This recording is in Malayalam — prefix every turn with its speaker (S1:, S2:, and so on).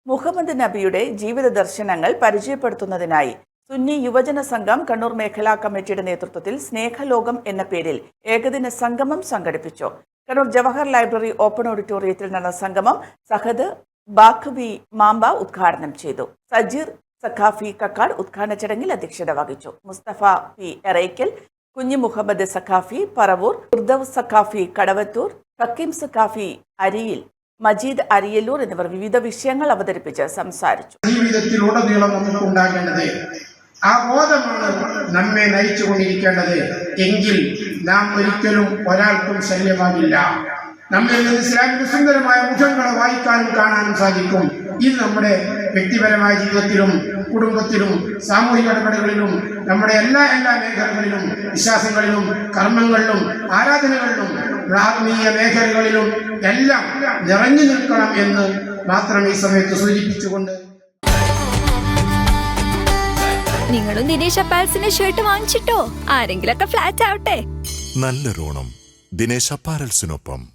S1: മുഹമ്മദ് നബിയുടെ ജീവിത ദർശനങ്ങൾ പരിചയപ്പെടുത്തുന്നതിനായി സുന്നി യുവജന സംഘം കണ്ണൂർ മേഖലാ കമ്മിറ്റിയുടെ നേതൃത്വത്തിൽ സ്നേഹലോകം എന്ന പേരിൽ ഏകദിന സംഗമം സംഘടിപ്പിച്ചു. കണ്ണൂർ ജവഹർ ലൈബ്രറി ഓപ്പൺ ഓഡിറ്റോറിയത്തിൽ നടന്ന സംഗമം സഹദ് ബാഖവി മാമ്പ ഉദ്ഘാടനം ചെയ്തു. സജീർ സഖാഫി കക്കാട് ഉദ്ഘാടന ചടങ്ങിൽ അധ്യക്ഷത വഹിച്ചു. മുസ്തഫ പി എറൈക്കൽ, കുഞ്ഞി മുഹമ്മദ് സഖാഫി പറവൂർ, ഫിർദൌസ് സഖാഫി കടവത്തൂർ, ഹക്കീം സഖാഫി അരിയിൽ, മജീദ് അരിയല്ലൂർ എന്നിവർ വിവിധ വിഷയങ്ങൾ അവതരിപ്പിച്ച് സംസാരിച്ചു.
S2: ജീവിതത്തിലുടനീളം നമുക്ക് ഉണ്ടാകേണ്ടത് ആ ബോധമാണ് നമ്മെ നയിച്ചുകൊണ്ടിരിക്കേണ്ടത്. എങ്കിൽ നാം ഒരിക്കലും ഒരാൾക്കും ശല്യമാകില്ല. നമ്മിൽ നിന്ന് ഇസ്ലാമിന്റെ സുന്ദരമായ മുഖങ്ങളെ വായിക്കാനും കാണാനും സാധിക്കും. ഇത് നമ്മുടെ വ്യക്തിപരമായ ജീവിതത്തിലും കുടുംബത്തിലും സാമൂഹിക ഇടപെടലുകളിലും നമ്മുടെ എല്ലാ മേഖലകളിലും വിശ്വാസങ്ങളിലും കർമ്മങ്ങളിലും ആരാധനകളിലും ആത്മീയ മേഖലകളിലും എല്ലാം നിറഞ്ഞു നിൽക്കണം എന്ന് മാത്രം ഈ സമയത്ത് സൂചിപ്പിച്ചുകൊണ്ട്
S3: നിങ്ങളും ദിനേശ് അപ്പാരൽസിന്റെ ഷർട്ട് വാങ്ങിച്ചിട്ടോ? ആരെങ്കിലൊക്കെ ഫ്ലാറ്റ് ആവട്ടെ.
S4: നല്ലൊരോണം ദിനേശ് അപ്പാരൽസിനൊപ്പം.